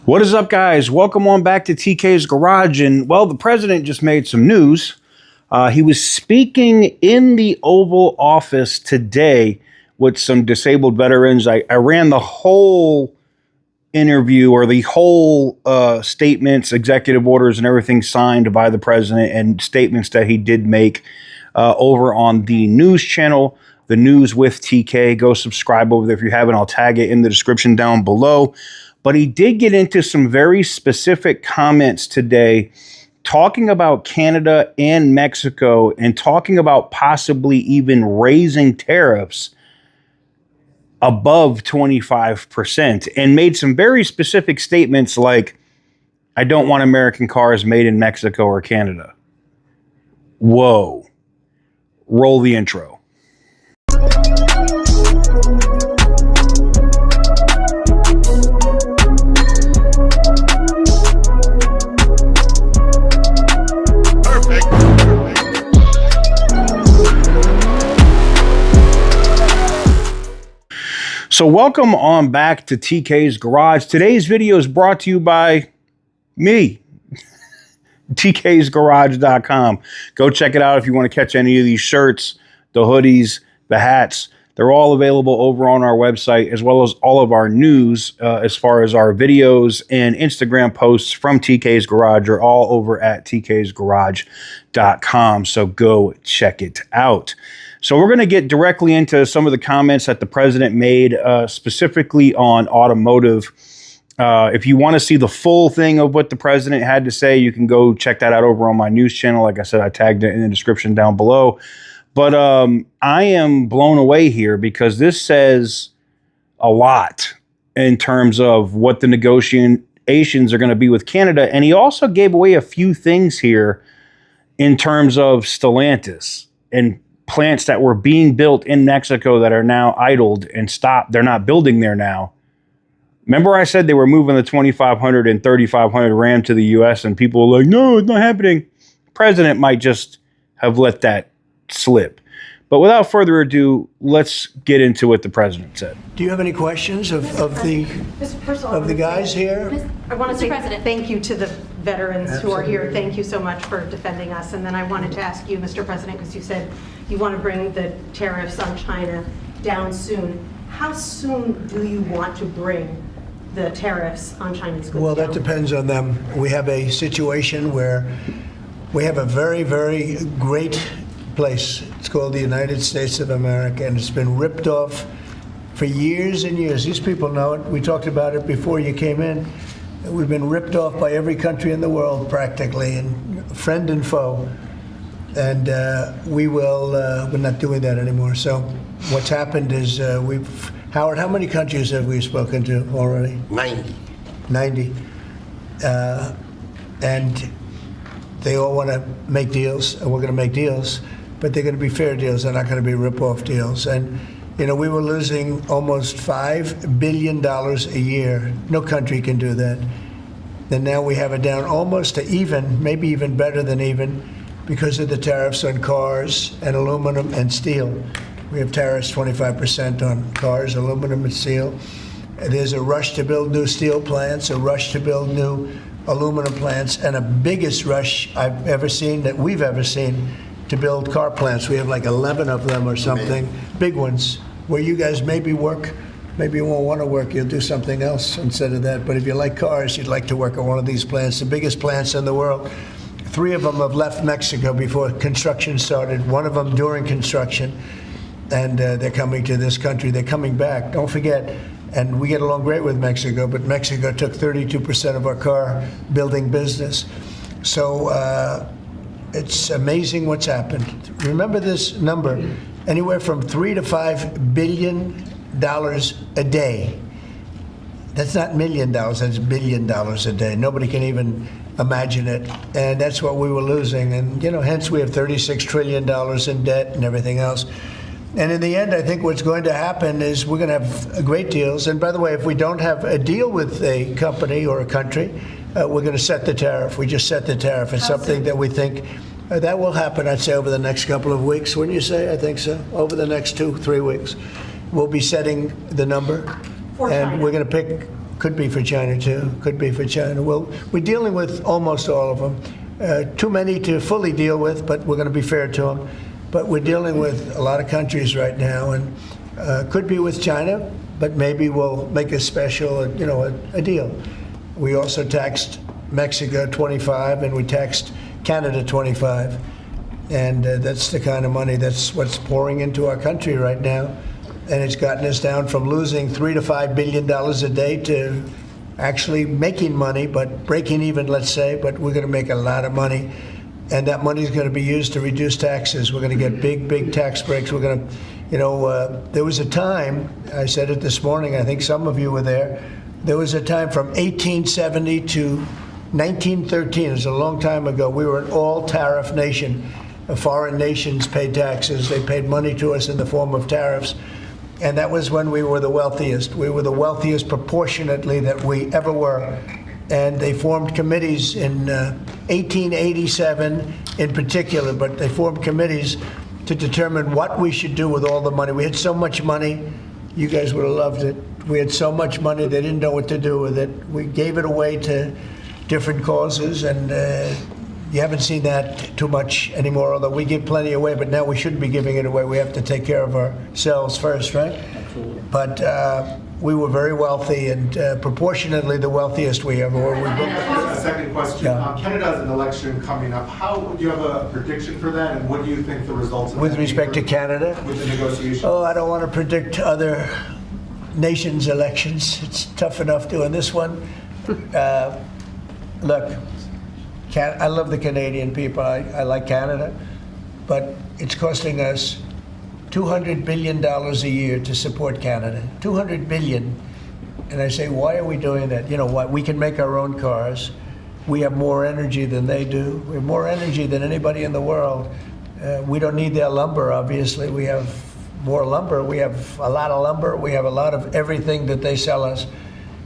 What is up, guys? Welcome on back to TK's Garage. And, well, the president just made some news. He was speaking in the Oval Office today with some disabled veterans. I ran the whole interview, or the whole statements, executive orders, and everything signed by the president, and statements that he did make over on the news channel, The News with TK. Go subscribe over there if you haven't. I'll tag it in the description down below. But he did get into some very specific comments today, talking about Canada and Mexico, and talking about possibly even raising tariffs above 25%, and made some very specific statements like, I don't want American cars made in Mexico or Canada. Whoa. Roll the intro. So welcome on back to TK's Garage. Today's video is brought to you by me, tksgarage.com. Go check it out if you want to catch any of these shirts, the hoodies, the hats. They're all available over on our website, as well as all of our news as far as our videos and Instagram posts from TK's Garage are all over at tksgarage.com. So go check it out. So we're going to get directly into some of the comments that the president made, specifically on automotive. If you want to see the full thing of what the president had to say, you can go check that out over on my news channel. Like I said, I tagged it in the description down below. But I am blown away here, because this says a lot in terms of what the negotiations are going to be with Canada. And he also gave away a few things here in terms of Stellantis and plants that were being built in Mexico that are now idled and stopped. They're not building there now. Remember I said they were moving the 2500 and 3500 Ram to the U.S. and people were like, no, it's not happening. The president might just have let that slip. But without further ado, let's get into what the president said. Do you have any questions of the guys here? I want to say thank you to the veterans who are here. Thank you so much for defending us. And then I wanted to ask you, Mr. President, because you said you want to bring the tariffs on China down soon. How soon do you want to bring the tariffs on Chinese goods Well, down? that depends on them. We have a situation where we have a very, very great place. It's called the United States of America, and it's been ripped off for years and years. These people know it. We talked about it before you came in. We've been ripped off by every country in the world, practically, and friend and foe. And we're not doing that anymore. So what's happened is Howard, how many countries have we spoken to already? 90. And they all want to make deals, and we're going to make deals, but they're going to be fair deals. They're not going to be rip-off deals. And, you know, we were losing almost $5 billion a year. No country can do that. And now we have it down almost to even, maybe even better than even, because of the tariffs on cars and aluminum and steel. We have tariffs 25% on cars, aluminum, and steel. There's a rush to build new steel plants, a rush to build new aluminum plants, and a biggest rush I've ever seen, that we've ever seen, to build car plants. We have like 11 of them or something, big ones, where you guys maybe work, maybe you won't want to work, you'll do something else instead of that. But if you like cars, you'd like to work at one of these plants, the biggest plants in the world. 3 of them have left Mexico before construction started, 1 of them during construction, and they're coming to this country. They're coming back. Don't forget, and we get along great with Mexico, but Mexico took 32% of our car building business. So it's amazing what's happened. Remember this number, anywhere from $3 to $5 billion a day. That's not $1 million, that's $1 billion a day. Nobody can even imagine it. And that's what we were losing. And, you know, hence we have $36 trillion in debt and everything else. And in the end, I think what's going to happen is we're going to have great deals. And by the way, if we don't have a deal with a company or a country, we're going to set the tariff. We just set the tariff. It's something that we think that will happen, I'd say, over the next couple of weeks. Wouldn't you say? I think so. Over the next 2-3 weeks, we'll be setting the number. And we're going to pick Could be for China too. Could be for China. Well, we're dealing with almost all of them. Too many to fully deal with, but we're going to be fair to them. But we're dealing with a lot of countries right now, and could be with China, but maybe we'll make a special, a deal. We also taxed Mexico 25, and we taxed Canada 25. And that's the kind of money that's what's pouring into our country right now. And it's gotten us down from losing $3 to $5 billion a day to actually making money, but breaking even, let's say, but we're going to make a lot of money. And that money is going to be used to reduce taxes. We're going to get big tax breaks. We're going to, there was a time, I said it this morning, I think some of you were there was a time from 1870 to 1913, it was a long time ago, we were an all-tariff nation. Foreign nations paid taxes. They paid money to us in the form of tariffs. And that was when we were the wealthiest. We were the wealthiest proportionately that we ever were. And they formed committees in 1887 in particular, but they formed committees to determine what we should do with all the money. We had so much money, you guys would have loved it. We had so much money, they didn't know what to do with it. We gave it away to different causes, and you haven't seen that too much anymore, although we give plenty away, but now we shouldn't be giving it away. We have to take care of ourselves first, right? Absolutely. But we were very wealthy, and proportionately the wealthiest we ever were. A second question. Yeah. Canada has an election coming up. Do you have a prediction for that, and what do you think the results of With that respect be to Canada? with the negotiations? Oh, I don't want to predict other nations' elections. It's tough enough doing this one. Look, I love the Canadian people. I like Canada, but it's costing us $200 billion a year to support Canada. $200 billion. And I say, why are we doing that? You know what? We can make our own cars. We have more energy than they do. We have more energy than anybody in the world. We don't need their lumber, obviously. We have more lumber. We have a lot of lumber. We have a lot of everything that they sell us.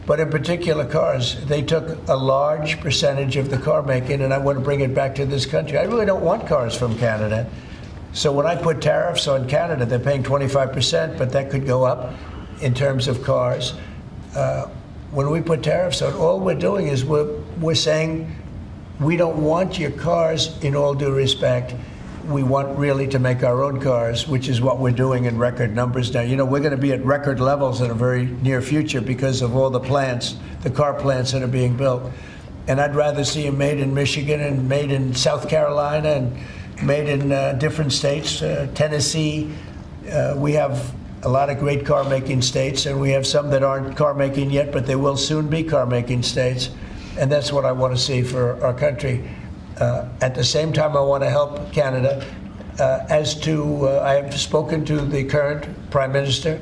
But in particular cars, they took a large percentage of the car making, and I want to bring it back to this country. I really don't want cars from Canada. So when I put tariffs on Canada, they're paying 25%, but that could go up in terms of cars. When we put tariffs on, all we're doing is we're saying we don't want your cars in all due respect. We want really to make our own cars, which is what we're doing in record numbers now. You know, we're going to be at record levels in a very near future because of all the plants, the car plants that are being built. And I'd rather see them made in Michigan and made in South Carolina and made in different states, Tennessee. We have a lot of great car making states, and we have some that aren't car making yet, but they will soon be car making states. And that's what I want to see for our country. At the same time, I want to help Canada. I have spoken to the current Prime Minister.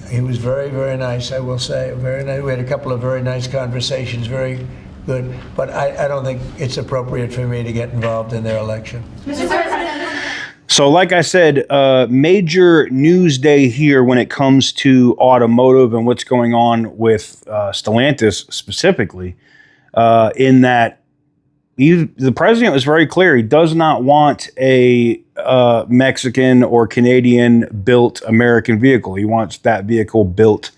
He was very, very nice, I will say. Very nice. We had a couple of very nice conversations, very good. But I don't think it's appropriate for me to get involved in their election. Mr. President. So like I said, major news day here when it comes to automotive and what's going on with Stellantis specifically, in that the president was very clear. He does not want a Mexican or Canadian built American vehicle. He wants that vehicle built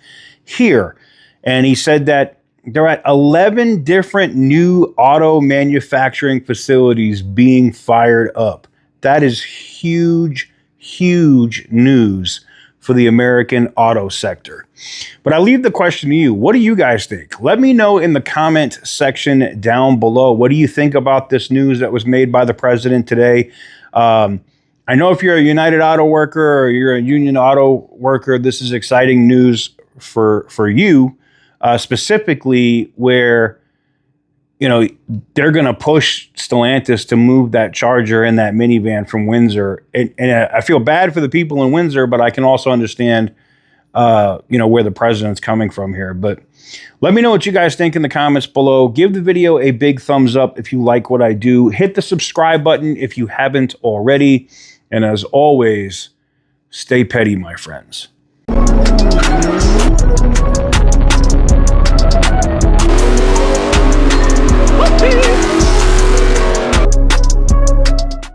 here. And he said that they're at 11 different new auto manufacturing facilities being fired up. That is huge, huge news for the American auto sector. But I leave the question to you. What do you guys think? Let me know in the comment section down below. What do you think about this news that was made by the president today? I know if you're a United Auto worker or you're a Union Auto worker, this is exciting news for you, specifically where, you know, they're going to push Stellantis to move that Charger and that minivan from Windsor. And I feel bad for the people in Windsor, but I can also understand, you know, where the president's coming from here. But let me know what you guys think in the comments below. Give the video a big thumbs up if you like what I do. Hit the subscribe button if you haven't already. And as always, stay petty, my friends.